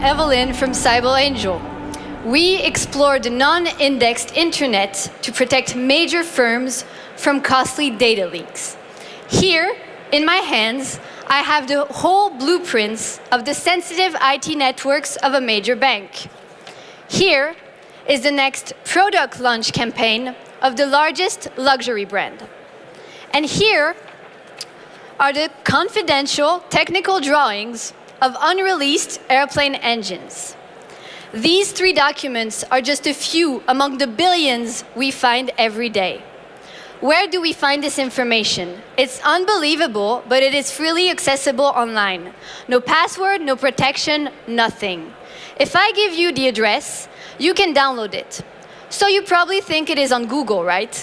Evelyn from CybelAngel. We explore the non-indexed internet to protect major firms from costly data leaks. Here, in my hands, I have the whole blueprints of the sensitive IT networks of a major bank. Here is the next product launch campaign of the largest luxury brand. And here are the confidential technical drawings of unreleased airplane engines. These 3 documents are just a few among the billions we find every day. Where do we find this information? It's unbelievable, but it is freely accessible online. No password, no protection, nothing. If I give you the address, you can download it. So you probably think it is on Google, right?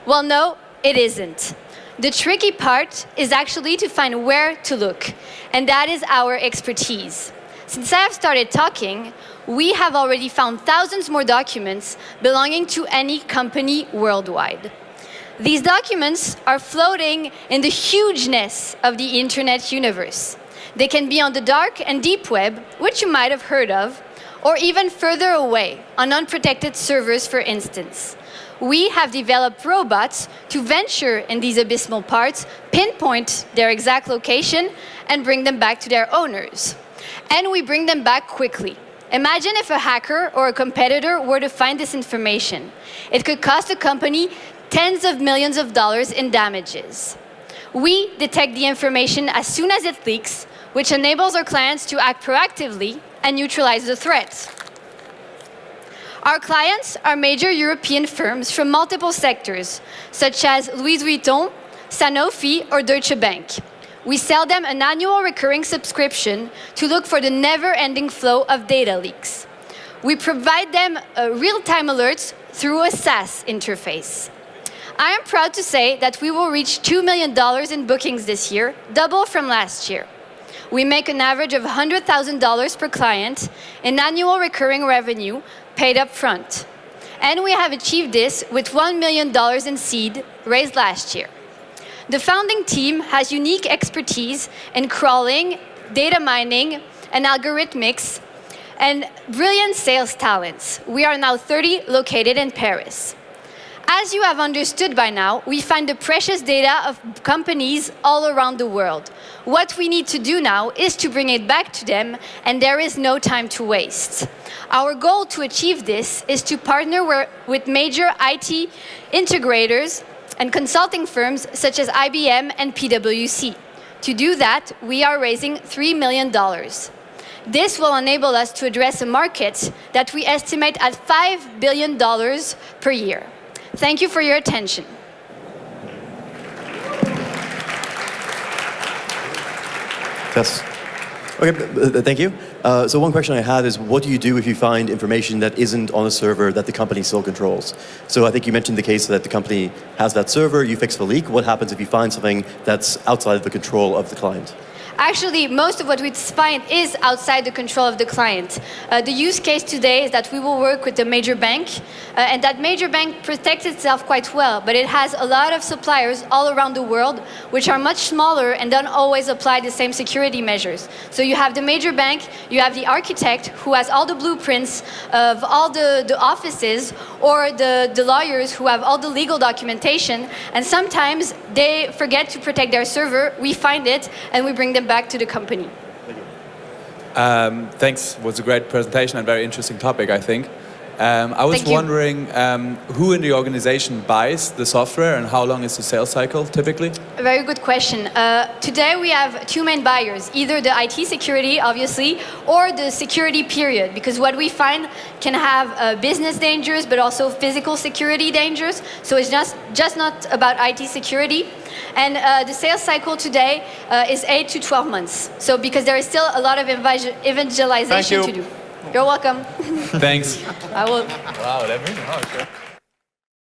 Well, no, it isn't. The tricky part is actually to find where to look, and that is our expertise. Since I have started talking, we have already found thousands more documents belonging to any company worldwide. These documents are floating in the hugeness of the internet universe. They can be on the dark and deep web, which you might have heard of, or even further away, on unprotected servers, for instance. We have developed robots to venture in these abysmal parts, pinpoint their exact location, and bring them back to their owners. And we bring them back quickly. Imagine if a hacker or a competitor were to find this information. It could cost a company tens of millions of dollars in damages. We detect the information as soon as it leaks, which enables our clients to act proactively and neutralize the threat. Our clients are major European firms from multiple sectors, such as Louis Vuitton, Sanofi, or Deutsche Bank. We sell them an annual recurring subscription to look for the never-ending flow of data leaks. We provide them real-time alerts through a SaaS interface. I am proud to say that we will reach $2 million in bookings this year, double from last year. We make an average of $100,000 per client in annual recurring revenue paid up front. And we have achieved this with $1 million in seed raised last year. The founding team has unique expertise in crawling, data mining, and algorithmics, and brilliant sales talents. We are now 30 located in Paris. As you have understood by now, we find the precious data of companies all around the world. What we need to do now is to bring it back to them, and there is no time to waste. Our goal to achieve this is to partner with major IT integrators and consulting firms such as IBM and PwC. To do that, we are raising $3 million. This will enable us to address a market that we estimate at $5 billion per year. Thank you for your attention. Yes. Okay, thank you. So one question I had is, what do you do if you find information that isn't on a server that the company still controls? So I think you mentioned the case that the company has that server, you fix the leak. What happens if you find something that's outside of the control of the client? Actually, most of what we find is outside the control of the client. The use case today is that we will work with a major bank, and that major bank protects itself quite well, but it has a lot of suppliers all around the world, which are much smaller and don't always apply the same security measures. So you have the major bank, you have the architect who has all the blueprints of all the offices, or the lawyers who have all the legal documentation, and sometimes they forget to protect their server. We find it, and we bring them back to the company. Thanks. It was a great presentation and very interesting topic, I think. I was wondering who in the organization buys the software and how long is the sales cycle typically? A very good question. Today we have 2 main buyers, either the IT security, obviously, or the security period, because what we find can have business dangers, but also physical security dangers. So it's just not about IT security. And the sales cycle today is 8 to 12 months. So because there is still a lot of evangelization to do. You're welcome. Thanks. I will. Wow, that means, oh, sure.